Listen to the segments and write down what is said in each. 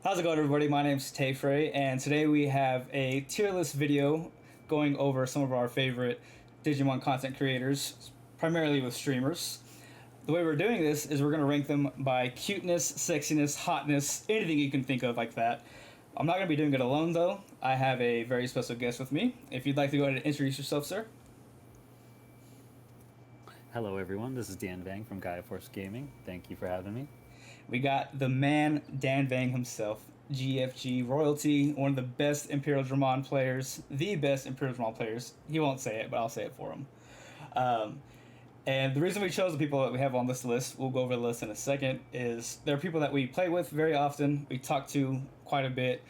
How's it going, everybody? My name's Tay Frey, and today we have a tier list video going over some of our favorite Digimon content creators, primarily with streamers. The way we're doing this is we're going to rank them by cuteness, sexiness, hotness, anything you can think of like that. I'm not going to be doing it alone, though. I have a very special guest with me. If you'd like to go ahead and introduce yourself, sir. Hello, everyone. This is Dan Vang from Gaia Force Gaming. Thank you for having me. We got the man, Dan Vang himself, GFG royalty, one of the best Imperial Dramon players, the best Imperial Dramon players. He won't say it, but I'll say it for him. And the reason we chose the people that we have on this list, we'll go over the list in a second, is they're people that we play with very often, we talk to quite a bit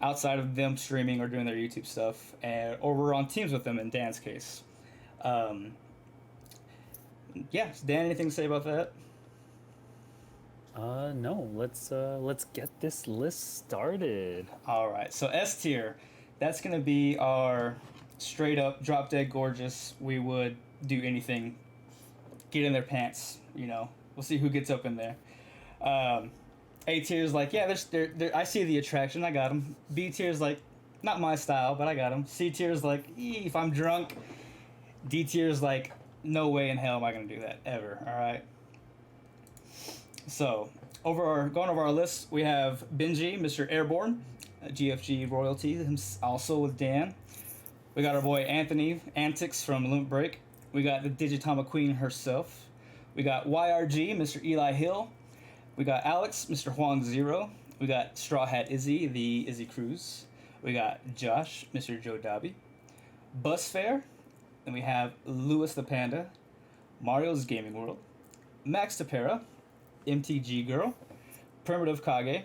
outside of them streaming or doing their YouTube stuff, or we're on teams with them in Dan's case. Yeah, Dan, anything to say about that? No. Let's get this list started. All right, so S tier, that's gonna be our straight up drop dead gorgeous. We would do anything, get in their pants. We'll see who gets up in there. A tier is like, yeah, I see the attraction, I got them. B tier is like, not my style, but I got them. C tier is like, if I'm drunk. D tier is like, no way in hell am I gonna do that ever. All right. So, going over our list, we have Benji, Mr. Airborne, GFG royalty, also with Dan. We got our boy Anthony, Antics from Limit Break. We got the Digitama Queen herself. We got YRG, Mr. Eli Hill. We got Alex, Mr. Huang Zero. We got Straw Hat Izzy, the Izzy Cruz. We got Josh, Mr. Joe Dobby. Bus Fair. Then we have Lewis the Panda, Mario's Gaming World, Max Tapera, MTG Girl, Primitive Kage,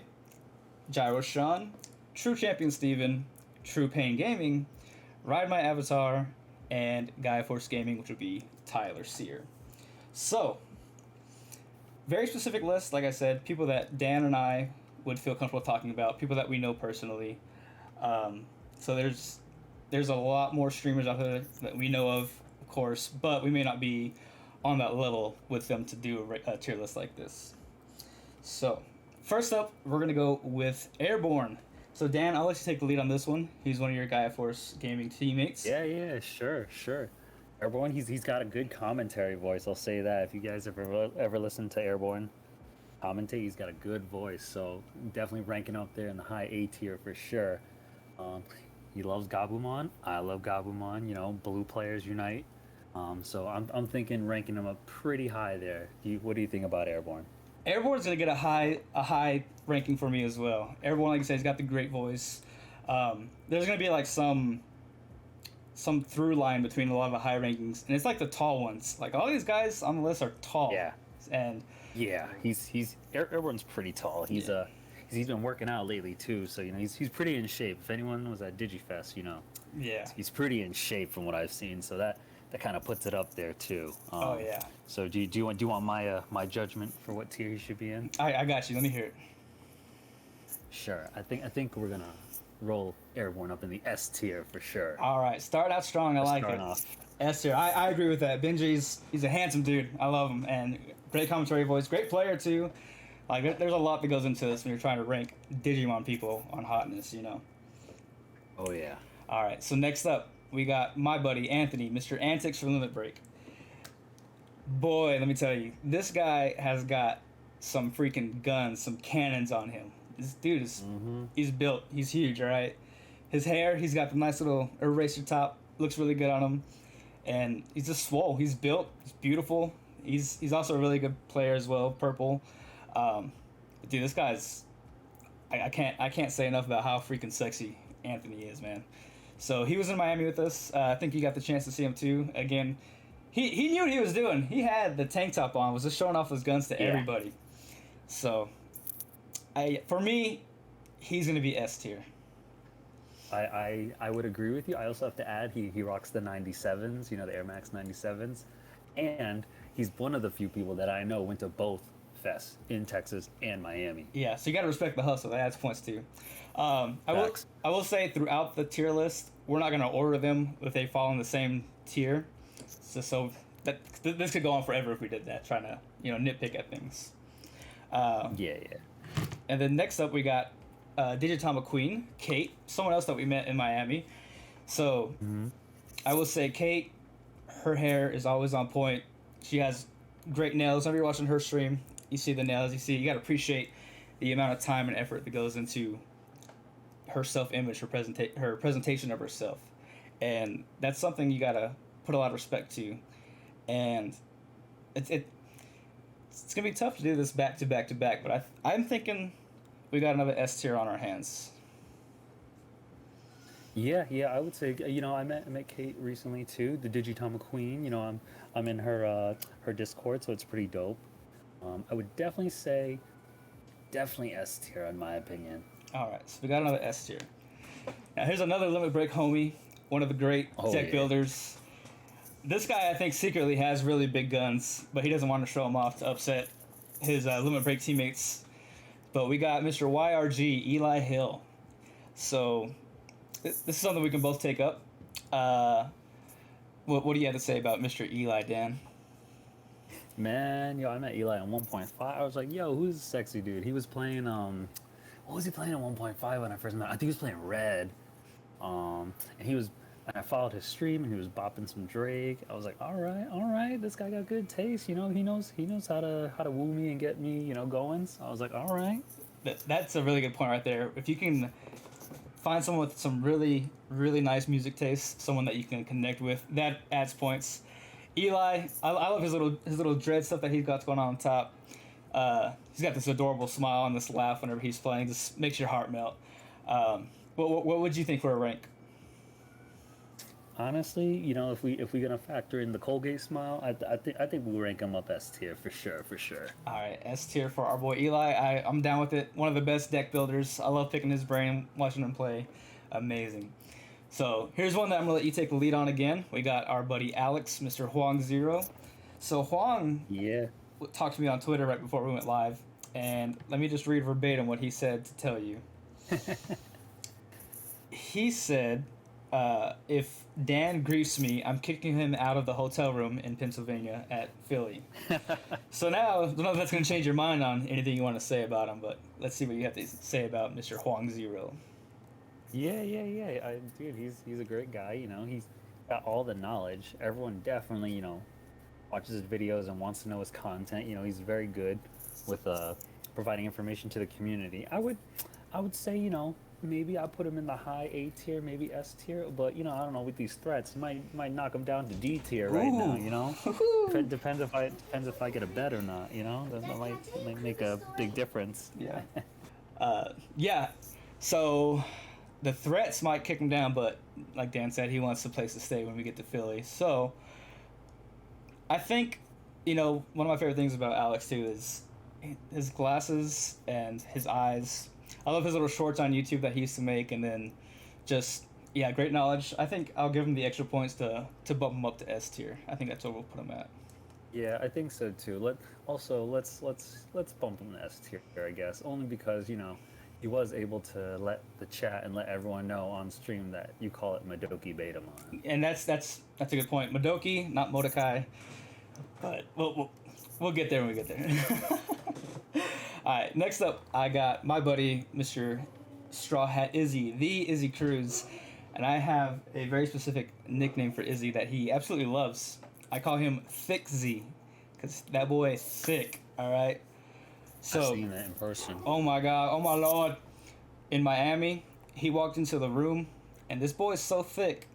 Gyro Sean, True Champion Steven, True Pain Gaming, Ride My Avatar, and Gaia Force Gaming, which would be Tyler Sear. So, very specific list, like I said, people that Dan and I would feel comfortable talking about, people that we know personally. So there's a lot more streamers out there that we know of course, but we may not be on that level with them to do a tier list like this. So, first up, we're going to go with Airborne. So, Dan, I'll let you take the lead on this one. He's one of your Gaia Force gaming teammates. Yeah, sure. Airborne, he's got a good commentary voice. I'll say that. If you guys ever listen to Airborne commentate, he's got a good voice. So, definitely ranking up there in the high A tier for sure. He loves Gabumon. I love Gabumon. Blue players unite. So I'm thinking ranking him up pretty high there. What do you think about Airborne? Airborne's gonna get a high ranking for me as well. Airborne, like I said, he's got the great voice. There's gonna be like some through line between a lot of the high rankings, and it's like the tall ones. Like all these guys on the list are tall. Yeah. And yeah, Airborne's pretty tall. He's been working out lately too, so he's pretty in shape. If anyone was at DigiFest, yeah, he's pretty in shape from what I've seen. So that kind of puts it up there too. Oh yeah. So do you want my judgment for what tier he should be in? I got you. Let me hear it. Sure. I think we're gonna roll Airborne up in the S tier for sure. All right, start out strong. I like it. Off. S tier. I agree with that. Benji's he's a handsome dude. I love him, and great commentary voice. Great player too. Like, there's a lot that goes into this when you're trying to rank Digimon people on hotness, Oh, yeah. All right, so next up, we got my buddy, Anthony, Mr. Antics from Limit Break. Boy, let me tell you, this guy has got some freaking guns, some cannons on him. This dude is, he's built, he's huge, all right? His hair, he's got the nice little eraser top, looks really good on him. And he's just swole, he's built, he's beautiful. He's also a really good player as well, purple. Dude, this guy's I can't say enough about how freaking sexy Anthony is, man. So he was in Miami with us. I think you got the chance to see him too. Again, he knew what he was doing. He had the tank top on, was just showing off his guns to everybody. So for me, he's gonna be S tier. I would agree with you. I also have to add he rocks the 97s, the Air Max 97s, and he's one of the few people that I know went to both fests in Texas and Miami. Yeah, so you got to respect the hustle. That adds points too. I will say throughout the tier list, we're not going to order them if they fall in the same tier. So that this could go on forever if we did that, trying to nitpick at things. Yeah. And then next up we got Digitama Queen, Kate, someone else that we met in Miami. So I will say Kate, her hair is always on point. She has great nails. Whenever you're watching her stream, you see the nails. You got to appreciate the amount of time and effort that goes into her self-image, her presentation of herself, and that's something you gotta put a lot of respect to. And it's gonna be tough to do this back to back to back, but I'm thinking we got another S tier on our hands. Yeah, I would say, I met Kate recently too, the Digitama Queen. I'm in her Discord, so it's pretty dope. I would definitely say definitely S tier in my opinion. All right, so we got another S tier. Now here's another Limit Break homie, one of the great deck builders. This guy, I think, secretly has really big guns, but he doesn't want to show them off to upset his Limit Break teammates. But we got Mr. YRG, Eli Hill. So this is something we can both take up. What do you have to say about Mr. Eli, Dan? Man, I met Eli on 1.5. I was like, yo, who's this sexy dude? He was playing, what was he playing on 1.5 when I first met him? I think he was playing Red. And I followed his stream, and he was bopping some Drake. I was like, all right, this guy got good taste. He knows how to woo me and get me, going. So I was like, all right. That's a really good point right there. If you can find someone with some really, really nice music taste, someone that you can connect with, that adds points. Eli, I love his little dread stuff that he's got going on top. He's got this adorable smile and this laugh whenever he's playing. Just makes your heart melt. What would you think for a rank? Honestly, if we're gonna factor in the Colgate smile, I think we'll rank him up S tier for sure. All right, S tier for our boy Eli. I'm down with it. One of the best deck builders. I love picking his brain, watching him play. Amazing. So here's one that I'm gonna let you take the lead on again. We got our buddy Alex, Mr. Huang Zero. So Huang talked to me on Twitter right before we went live, and let me just read verbatim what he said to tell you. He said, if Dan griefs me, I'm kicking him out of the hotel room in Pennsylvania at Philly. So now, I don't know if that's going to change your mind on anything you want to say about him, but let's see what you have to say about Mr. Huang Zero. Yeah. Dude, he's a great guy. He's got all the knowledge. Everyone definitely, watches his videos and wants to know his content. He's very good with providing information to the community. I would say, maybe I put him in the high A tier, maybe S tier, but I don't know, with these threats, might knock him down to D tier right now. Depends if I get a bet or not. That might make a big difference. Yeah. So the threats might kick him down, but like Dan said, he wants a place to stay when we get to Philly. So I think one of my favorite things about Alex too is his glasses and his eyes. I love his little shorts on YouTube that he used to make, and then just great knowledge. I think I'll give him the extra points to bump him up to S tier. I think that's what we'll put him at. Yeah, I think so too. Let's bump him to S tier, I guess, only because he was able to let the chat and let everyone know on stream that you call it Madoki Betamon. And that's a good point. Madoki, not Modokai, but we'll get there when we get there. All right, next up, I got my buddy, Mr. Straw Hat Izzy, the Izzy Cruz, and I have a very specific nickname for Izzy that he absolutely loves. I call him Thick Z, because that boy is thick, all right? So, I've seen that in person. Oh my God, oh my Lord. In Miami, he walked into the room, and this boy is so thick.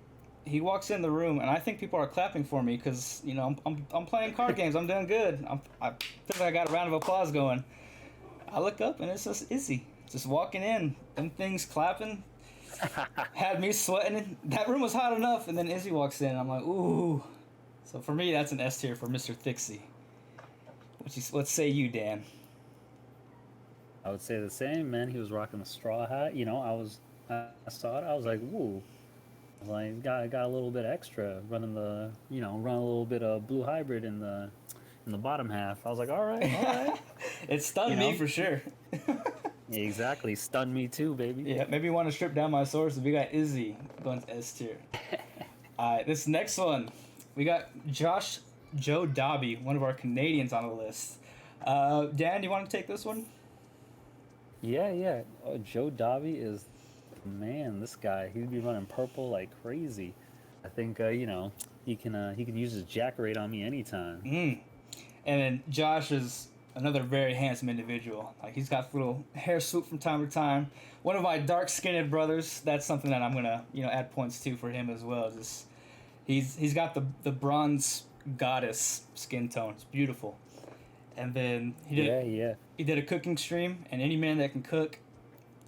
He walks in the room, and I think people are clapping for me because, I'm playing card games. I'm doing good. I feel like I got a round of applause going. I look up, and it's just Izzy, just walking in. Them things clapping had me sweating. That room was hot enough, and then Izzy walks in. I'm like, ooh. So for me, that's an S tier for Mr. Thixie. Let's say you, Dan. I would say the same, man. He was rocking the straw hat. I saw it. I was like, woo. I was like, got a little bit extra running a little bit of blue hybrid in the bottom half. I was like, all right. It stunned me for sure. Exactly, stunned me too, baby. Yeah, maybe you want to strip down my sources. We got Izzy going to S tier. All right, this next one, we got Joe Dobby, one of our Canadians on the list. Dan, you want to take this one? Yeah, yeah. Joe Dobby is, man, this guy. He'd be running purple like crazy. I think he can use his jack rate on me anytime. Mm. And then Josh is another very handsome individual. Like he's got little hair swoop from time to time. One of my dark-skinned brothers. That's something that I'm gonna add points to for him as well. Just he's got the bronze goddess skin tone. It's beautiful. And then he did a cooking stream, and any man that can cook,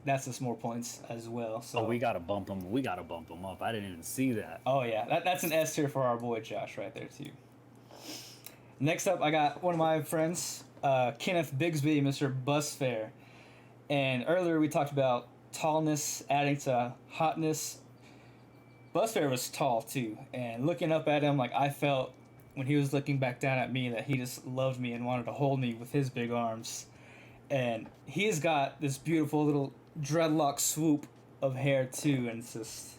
that's just more points as well. So Oh, we gotta bump him. We gotta bump him up. I didn't even see that. oh yeah, that's an S tier for our boy Josh right there too. Next up, I got one of my friends, Kenneth Bigsby, Mr. Busfair. And earlier we talked about tallness adding to hotness. Busfair was tall too, and looking up at him, like I felt when he was looking back down at me that he just loved me and wanted to hold me with his big arms. And he's got this beautiful little dreadlock swoop of hair too, and it's just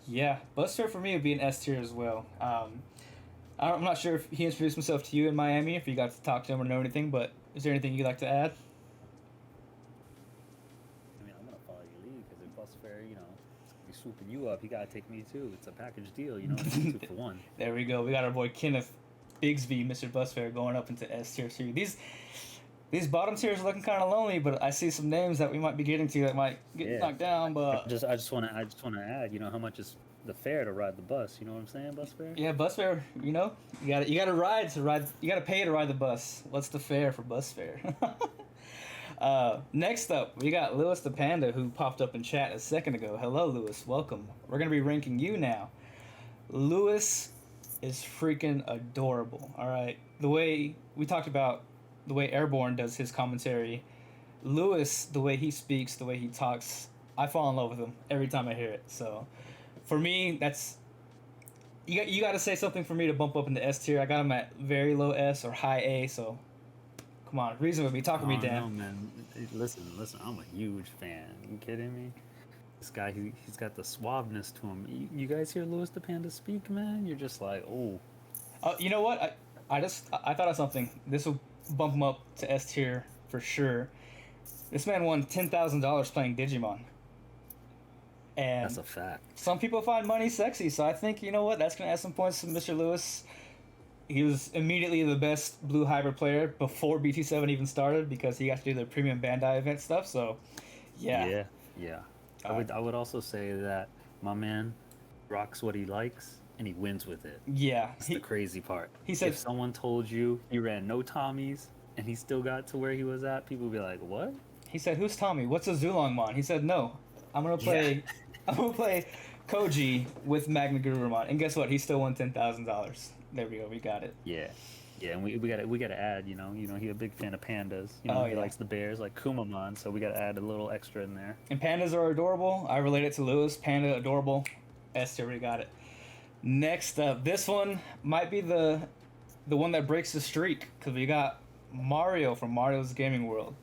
yeah, Busfair for me would be an S tier as well. I'm not sure if he introduced himself to you in Miami, if you got to talk to him or know anything, but is there anything you'd like to add? I mean, I'm gonna follow your lead because if Bus Fair, he's swooping you up, he gotta take me too. It's a package deal, It's 2 for 1. There we go. We got our boy Kenneth Bigsby, Mr. Busfair, going up into S tier too. These bottom tiers are looking kind of lonely, but I see some names that we might be getting to that might get knocked down. But I just wanna add, how much is the fare to ride the bus? You know what I'm saying, bus fare? yeah, bus fare. You gotta ride to ride. You gotta pay to ride the bus. What's the fare for bus fare? Next up, we got Lewis the Panda, who popped up in chat a second ago. Hello, Lewis. Welcome. We're gonna be ranking you now. Lewis is freaking adorable. All right, the way we talked about the way Airborne does his commentary, Lewis, the way he speaks, the way he talks, I fall in love with him every time I hear it. So, for me, that's you got to say something for me to bump up into S tier. I got him at very low S or high A. So, come on, reason with me, talk with me, Dan. No, man. Listen, I'm a huge fan. You kidding me? This guy, he's got the suaveness to him. You guys hear Louis the Panda speak, man? You're just like, oh. You know what? I thought of something. This will bump him up to S tier for sure. This man won $10,000 playing Digimon. And that's a fact. Some people find money sexy, so I think, you know what, that's going to add some points to Mr. Lewis. He was immediately the best blue hybrid player before BT7 even started because he got to do the premium Bandai event stuff, so yeah. Yeah. I would also say that my man rocks what he likes and he wins with it. Yeah. That's the crazy part. He said, if someone told you he ran no Tommies and he still got to where he was at, people would be like, what? He said, who's Tommy? What's a Zulongmon? He said, no. I'm gonna play Koji with Magna Gurumon. And guess what? He still won $10,000. There we go, we got it. Yeah, and we gotta add, he's a big fan of pandas. He likes the bears like Kumamon, so we gotta add a little extra in there. And pandas are adorable. I relate it to Lewis. Panda adorable. S tier, we got it. Next up, this one might be the one that breaks the streak because we got Mario from Mario's Gaming World.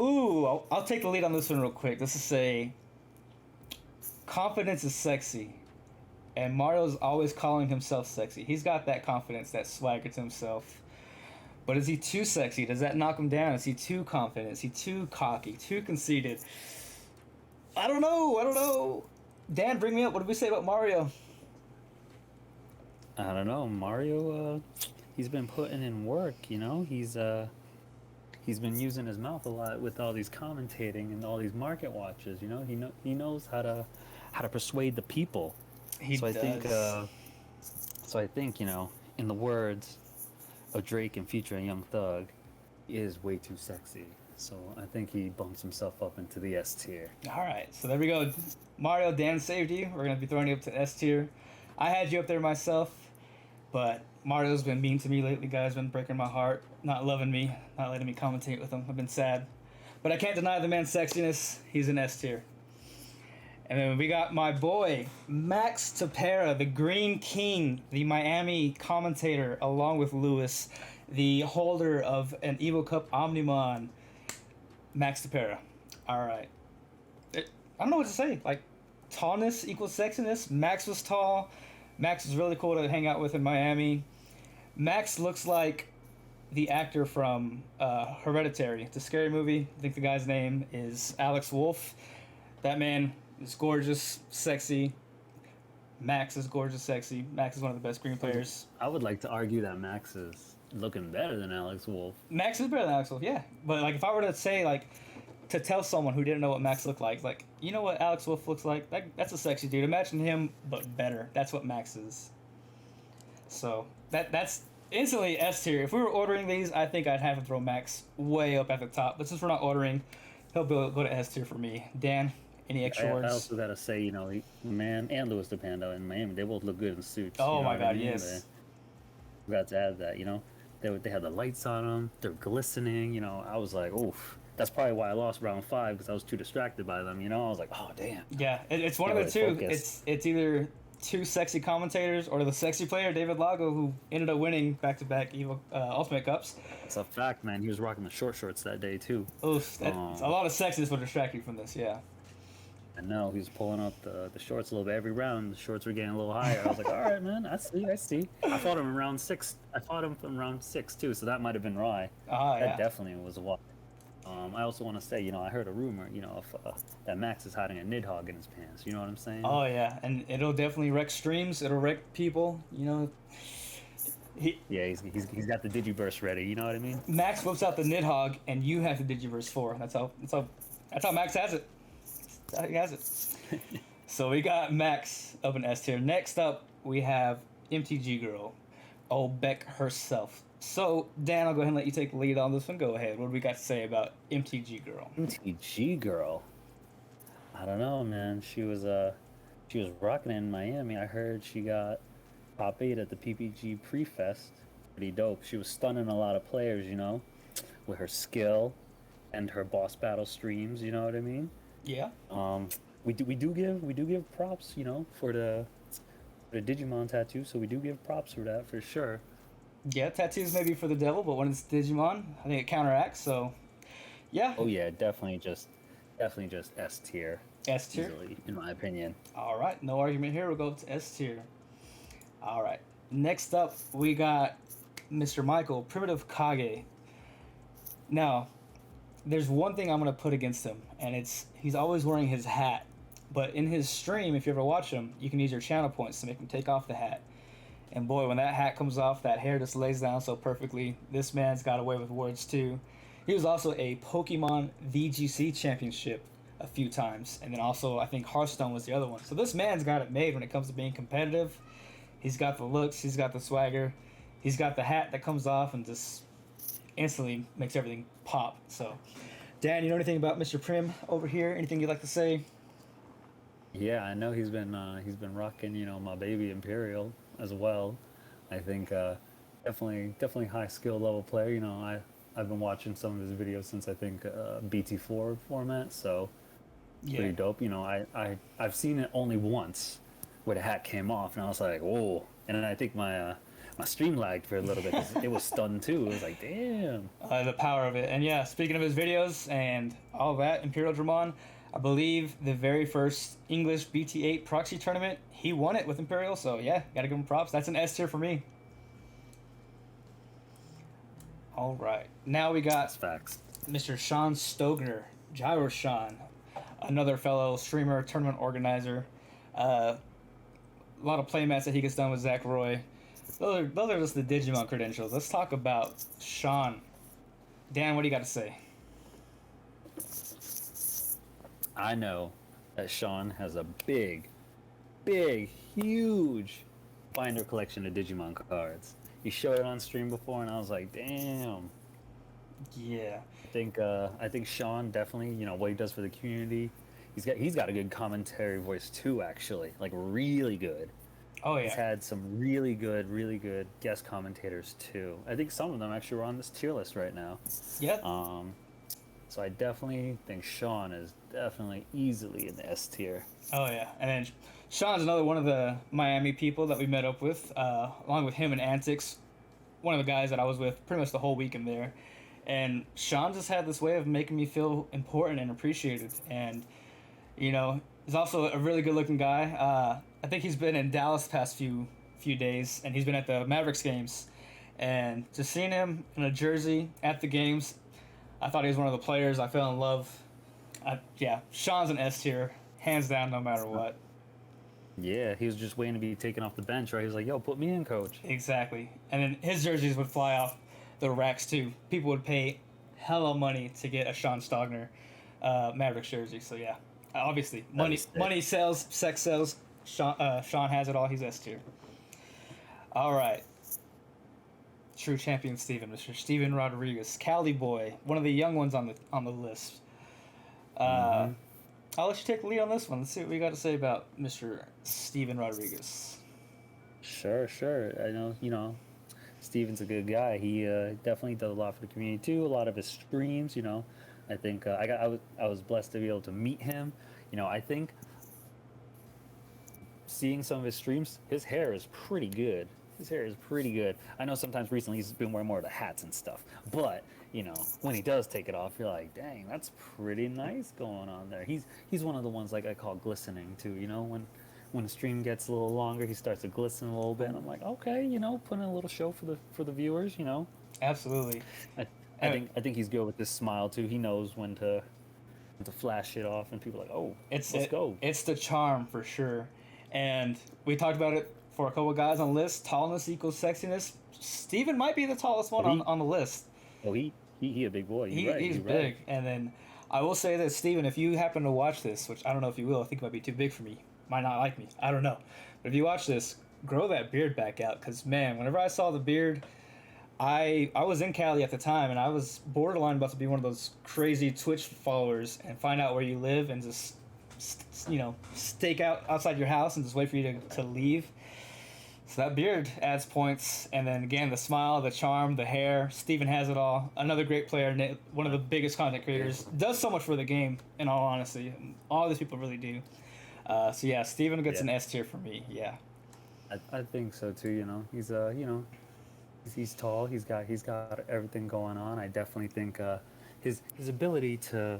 Ooh, I'll take the lead on this one real quick. This is say, confidence is sexy, and Mario's always calling himself sexy. He's got that confidence, that swagger to himself. But is he too sexy? Does that knock him down? Is he too confident? Is he too cocky? Too conceited? I don't know. Dan, bring me up. What did we say about Mario? I don't know. Mario, he's been putting in work, He's been using his mouth a lot with all these commentating and all these market watches, He knows how to persuade the people. He does. I think, in the words of Drake and Future and Young Thug, he is way too sexy. So I think he bumps himself up into the S tier. All right, so there we go. Mario, Dan saved you. We're going to be throwing you up to S tier. I had you up there myself, but Mario's been mean to me lately, guys. Been breaking my heart, not loving me, not letting me commentate with him. I've been sad. But I can't deny the man's sexiness. He's an S tier. And then we got my boy, Max Tapera, the Green King, the Miami commentator, along with Lewis, the holder of an Evo Cup Omnimon. Max Tapera. All right. I don't know what to say. Like, tallness equals sexiness. Max was tall. Max was really cool to hang out with in Miami. Max looks like the actor from Hereditary. It's a scary movie. I think the guy's name is Alex Wolff. That man is gorgeous, sexy. Max is gorgeous, sexy. Max is one of the best screen players. I would like to argue that Max is looking better than Alex Wolff. Max is better than Alex Wolff, yeah. But like, if I were to say like, to tell someone who didn't know what Max looked like, you know what Alex Wolff looks like? That's a sexy dude. Imagine him, but better. That's what Max is. So that's instantly S tier. If we were ordering these, I think I'd have to throw Max way up at the top. But since we're not ordering, he'll go to S tier for me. Dan, any extra words? I also gotta say, you know, man and Louis DePando in Miami, they both look good in suits. Oh you know my God, I mean? yes. We got to add that, you know. They had the lights on them. They're glistening. You know, I was like, oof. That's probably why I lost round 5 because I was too distracted by them. You know, I was like, oh damn. Yeah, it's one of the two. It's either two sexy commentators or the sexy player David Lago, who ended up winning back-to-back Evo Ultimate Cups. It's a fact, man. He was rocking the short shorts that day too. Oof, that's a lot of sexiness will distract you from this. Yeah. I know he was pulling up the shorts a little bit every round. The shorts were getting a little higher. I was like, all right, man, I see. I fought him in round 6. I fought him in round 6 too, so that might have been Rye. That definitely was a walk. I also want to say, you know, I heard a rumor, you know, that Max is hiding a Nidhogg in his pants. You know what I'm saying? Oh yeah, and it'll definitely wreck streams. It'll wreck people. You know. He's got the Digiverse ready. You know what I mean? Max whips out the Nidhogg, and you have the Digiverse 4. That's how Max has it. That's how he has it. So we got Max up in S tier. Next up, we have MTG Girl, old Beck herself. So, Dan, I'll go ahead and let you take the lead on this one. Go ahead. What do we got to say about MTG Girl? MTG Girl? I don't know, man. She was rocking it in Miami. I heard she got top 8 at the PPG Pre-Fest. Pretty dope. She was stunning a lot of players, you know, with her skill and her boss battle streams, you know what I mean? Yeah. We do give props, you know, for the Digimon tattoo, so we do give props for that for sure. Yeah, tattoos may be for the devil, but when it's Digimon, I think it counteracts. So, yeah. Oh yeah, definitely just S tier. S tier, easily, in my opinion. All right, no argument here. We'll go to S tier. All right. Next up, we got Mr. Michael, Primitive Kage. Now, there's one thing I'm gonna put against him, and it's he's always wearing his hat. But in his stream, if you ever watch him, you can use your channel points to make him take off the hat. And boy, when that hat comes off, that hair just lays down so perfectly. This man's got away with words too. He was also a Pokemon VGC championship a few times. And then also, I think Hearthstone was the other one. So this man's got it made when it comes to being competitive. He's got the looks, he's got the swagger, he's got the hat that comes off and just instantly makes everything pop. So, Dan, you know anything about Mr. Prim over here? Anything you'd like to say? Yeah, I know he's been rocking, you know, my baby Imperial as well. I think definitely high skill level player. You know, I've been watching some of his videos since I think BT4 format, so pretty dope. You know, I've seen it only once where the hat came off, and I was like, whoa. And then I think my stream lagged for a little bit because it was stunned too. It was like, damn. The power of it. And yeah, speaking of his videos and all that, Imperial Dramon, I believe the very first English BT8 proxy tournament, he won it with Imperial, so yeah, gotta give him props. That's an S tier for me. All right, now we got facts. Mr. Sean Stogner, Gyro Sean, another fellow streamer, tournament organizer. A lot of playmats that he gets done with Zach Roy. Those are just the Digimon credentials. Let's talk about Sean. Dan, what do you got to say? I know that Sean has a big, huge binder collection of Digimon cards. He showed it on stream before, and I was like, damn. Yeah. I think Sean definitely, you know, what he does for the community. He's got a good commentary voice too, actually, like really good. Oh yeah. He's had some really good guest commentators too. I think some of them actually were on this tier list right now. Yep. So I definitely think Sean is definitely easily in the S tier. Oh yeah, and then Sean's another one of the Miami people that we met up with, along with him and Antics, one of the guys that I was with pretty much the whole weekend there. And Sean just had this way of making me feel important and appreciated. And, you know, he's also a really good-looking guy. I think he's been in Dallas the past few days, and he's been at the Mavericks games. And just seeing him in a jersey at the games, I thought he was one of the players I fell in love. Yeah, Sean's an S tier, hands down, no matter what. Yeah, he was just waiting to be taken off the bench, right? He was like, "Yo, put me in, coach." Exactly. And then his jerseys would fly off the racks too. People would pay hella money to get a Sean Stogner Mavericks jersey. So yeah, obviously money sells, sex sells. Sean has it all. He's S tier. All right. True champion Steven, Mr. Steven Rodriguez, Cali boy, one of the young ones on the list. I'll let you take the lead on this one. Let's see what we got to say about Mr. Steven Rodriguez. Sure. I know, Steven's a good guy. He definitely does a lot for the community too. A lot of his streams, I think I was blessed to be able to meet him. I think seeing some of his streams, his hair is pretty good. I know sometimes recently he's been wearing more of the hats and stuff, but when he does take it off, you're like, dang, that's pretty nice going on there. He's one of the ones like I call glistening too. When the stream gets a little longer, he starts to glisten a little bit, and I'm like, okay, putting a little show for the viewers. Absolutely. I think he's good with this smile too. He knows when to flash it off, and people are like, oh, let's go. It's the charm for sure, and we talked about it for a couple of guys on the list. Tallness equals sexiness. Steven might be the tallest one on the list. Oh, he a big boy. He's big. Right. And then I will say that, Steven, if you happen to watch this, which I don't know if you will, I think it might be too big for me, might not like me, I don't know. But if you watch this, grow that beard back out, because, man, whenever I saw the beard, I was in Cali at the time, and I was borderline about to be one of those crazy Twitch followers and find out where you live and just, stake out outside your house and just wait for you to leave. So that beard adds points, and then again the smile, the charm, the hair. Steven has it all. Another great player, one of the biggest content creators. Does so much for the game. In all honesty, all these people really do. So yeah, Steven gets an S tier for me. Yeah. I think so too. He's he's tall. He's got everything going on. I definitely think his ability to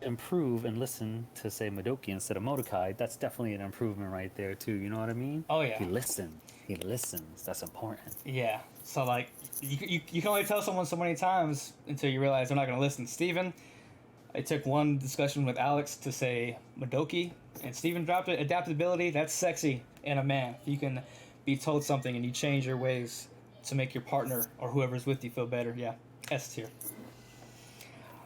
improve and listen to say Madoki instead of Modokai, that's definitely an improvement right there too. You know what I mean? Oh yeah. He listens. That's important. Yeah. So like you can only tell someone so many times until you realize they're not going to listen. Steven, I took one discussion with Alex to say Madoki, and Steven dropped it. Adaptability, that's sexy in a man. If you can be told something and you change your ways to make your partner or whoever's with you feel better, yeah, S tier.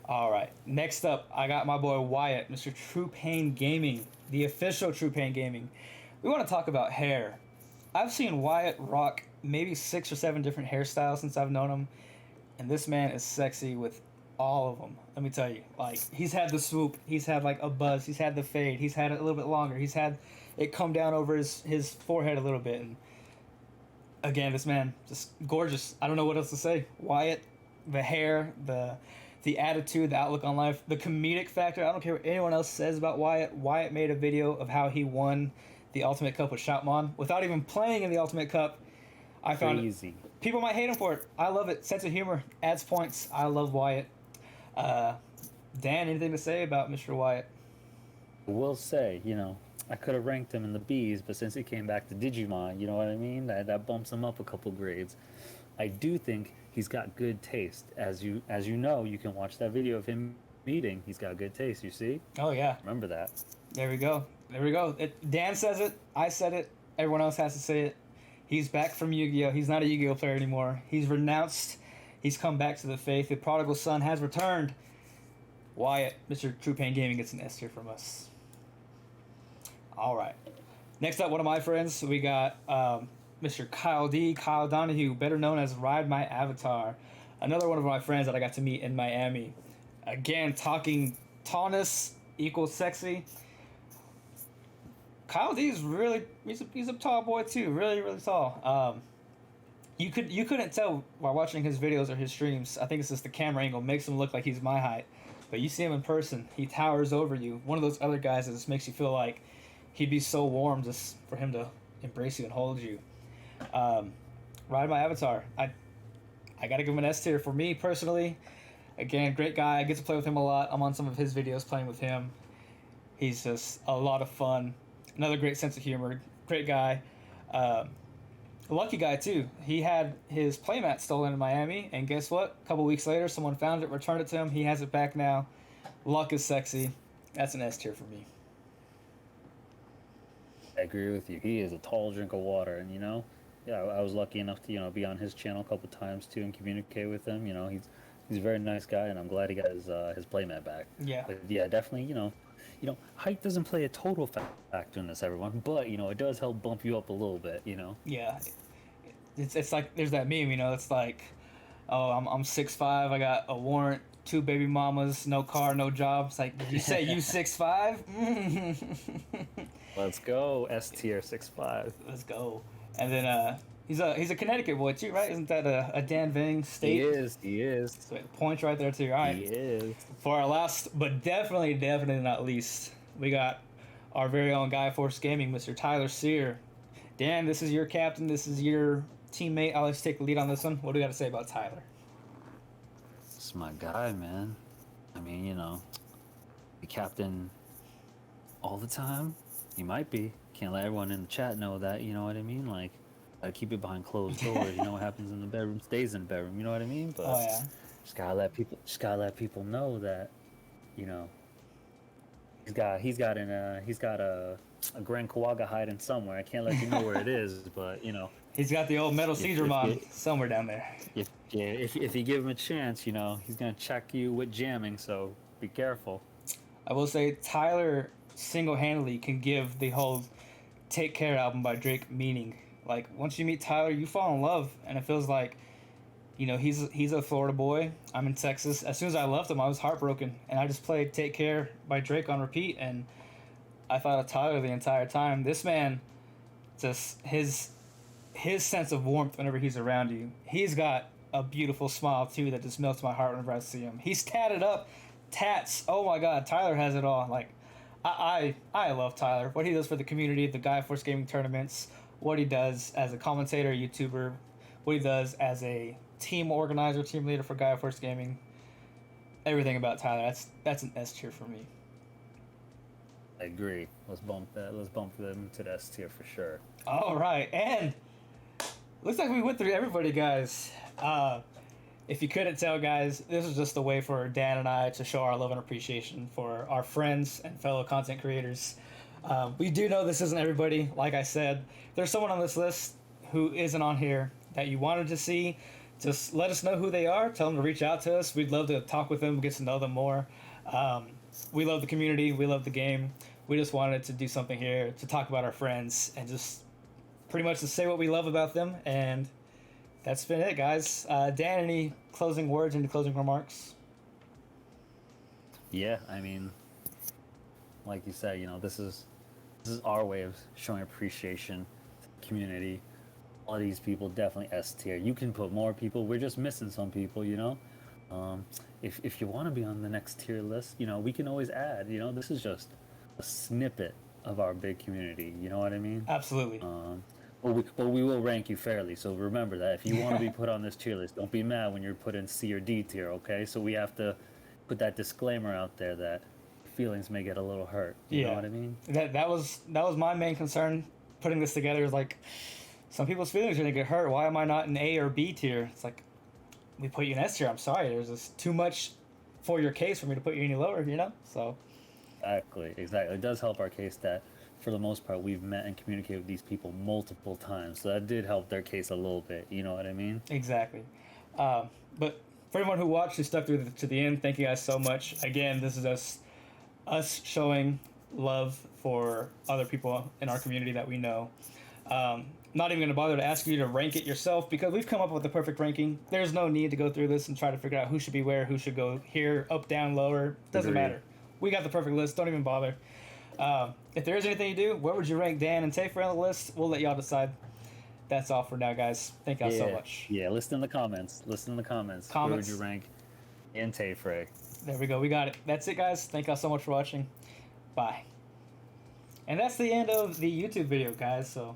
All right, next up, I got my boy Wyatt, Mr. True Pain Gaming, the official True Pain Gaming. We want to talk about hair. I've seen Wyatt rock maybe 6 or 7 different hairstyles since I've known him, and this man is sexy with all of them. Let me tell you, like, he's had the swoop, he's had like a buzz, he's had the fade, he's had it a little bit longer, he's had it come down over his forehead a little bit, and again, this man just gorgeous. I don't know what else to say. Wyatt, the hair, the attitude, the outlook on life, the comedic factor. I don't care what anyone else says about Wyatt. Wyatt made a video of how he won the Ultimate Cup with Shoutmon without even playing in the Ultimate Cup. I found Crazy. People might hate him for it. I love it. Sense of humor adds points. I love Wyatt. Dan, anything to say about Mr. Wyatt? Will say, I could have ranked him in the B's, but since he came back to Digimon, you know what I mean? That bumps him up a couple grades. I do think he's got good taste. As you know, you can watch that video of him eating. He's got good taste, you see? Oh, yeah. Remember that. There we go. Dan says it. I said it. Everyone else has to say it. He's back from Yu-Gi-Oh! He's not a Yu-Gi-Oh! Player anymore. He's renounced. He's come back to the faith. The prodigal son has returned. Wyatt, Mr. True Pain Gaming, gets an S tier from us. All right. Next up, one of my friends, we got Mr. Kyle Donahue, better known as Ride My Avatar. Another one of my friends that I got to meet in Miami. Again, talking tallness equals sexy. Kyle D is really, he's a tall boy too, really, really tall. You couldn't tell while watching his videos or his streams. I think it's just the camera angle makes him look like he's my height. But you see him in person, he towers over you. One of those other guys that just makes you feel like he'd be so warm just for him to embrace you and hold you. Ride My Avatar. I gotta give him an S tier for me personally. Again, great guy. I get to play with him a lot. I'm on some of his videos playing with him. He's just a lot of fun. Another great sense of humor. Great guy. A lucky guy too. He had his playmat stolen in Miami, and guess what? A couple weeks later, someone found it, returned it to him. He has it back now. Luck is sexy. That's an S tier for me. I agree with you. He is a tall drink of water, and yeah, I was lucky enough to be on his channel a couple times too and communicate with him. He's a very nice guy, and I'm glad he got his playmat back. Yeah. But yeah, definitely. Height doesn't play a total factor in this, everyone, but it does help bump you up a little bit. Yeah. It's like there's that meme. It's like, oh, I'm 6'5", I got a warrant, 2 baby mamas, no car, no job. It's like, did you say you 6'5"? Let's go, S tier 6'5". Let's go. And then he's a Connecticut boy too, right? Isn't that a Dan Vang state? He is. So points right there too. All right. He is. For our last, but definitely not least, we got our very own Guy Force Gaming, Mr. Tyler Sear. Dan, this is your captain. This is your teammate. I'll let you take the lead on this one. What do you got to say about Tyler? It's my guy, man. I mean, the captain all the time. He might be. Can't let everyone in the chat know that. You know what I mean? Like, gotta keep it behind closed doors. What happens in the bedroom stays in the bedroom. You know what I mean? But Oh yeah. just gotta let people know that, he's got a Grand Kawaga hiding somewhere. I can't let you know where it is, but He's got the old metal Caesarmon somewhere down there. if you give him a chance, he's gonna check you with jamming. So be careful. I will say Tyler single-handedly can give the whole "Take Care" album by Drake meaning. Like, once you meet Tyler, you fall in love, and it feels like, he's a Florida boy. I'm in Texas. As soon as I left him, I was heartbroken, and I just played "Take Care" by Drake on repeat, and I thought of Tyler the entire time. This man, just his sense of warmth whenever he's around you. He's got a beautiful smile too that just melts my heart whenever I see him. He's tatted up, tats. Oh my God, Tyler has it all. Like, I love Tyler. What he does for the community, the Guy Force Gaming tournaments, what he does as a commentator, YouTuber, what he does as a team organizer, team leader for Guy Force Gaming. Everything about Tyler, that's an S tier for me. I agree. Let's bump them to the S tier for sure. All right, and looks like we went through everybody, guys. If you couldn't tell, guys, this is just a way for Dan and I to show our love and appreciation for our friends and fellow content creators. We do know this isn't everybody. Like I said, there's someone on this list who isn't on here that you wanted to see. Just let us know who they are. Tell them to reach out to us. We'd love to talk with them, get to know them more. We love the community. We love the game. We just wanted to do something here to talk about our friends and just pretty much to say what we love about them. And that's been it, guys. Dan, any closing words, any closing remarks? Yeah, I mean, like you said, this is our way of showing appreciation to the community. All these people definitely S tier. You can put more people. We're just missing some people, If you want to be on the next tier list, we can always add. This is just a snippet of our big community. You know what I mean? Absolutely. But we will rank you fairly. So remember that if you want to be put on this tier list, don't be mad when you're put in C or D tier. Okay? So we have to put that disclaimer out there that feelings may get a little hurt. You know what I mean? That was my main concern putting this together. Is like, some people's feelings are gonna get hurt. Why am I not in A or B tier? It's like, we put you in S tier. I'm sorry. There's just too much for your case for me to put you any lower. So. Exactly. It does help our case that, for the most part, we've met and communicated with these people multiple times. So that did help their case a little bit. You know what I mean? Exactly. But for everyone who watched and stuck through to the end, thank you guys so much. Again, this is us showing love for other people in our community that we know. Not even going to bother to ask you to rank it yourself because we've come up with the perfect ranking. There's no need to go through this and try to figure out who should be where, who should go here, up, down, lower. Doesn't matter. We got the perfect list. Don't even bother. If there is anything you do, where would you rank Dan and Tafer on the list? We'll let y'all decide. That's all for now, guys. Thank y'all so much. Yeah, list in the comments. Where would you rank Dan Tafer? There we go. We got it. That's it, guys. Thank y'all so much for watching. Bye. And that's the end of the YouTube video, guys. So.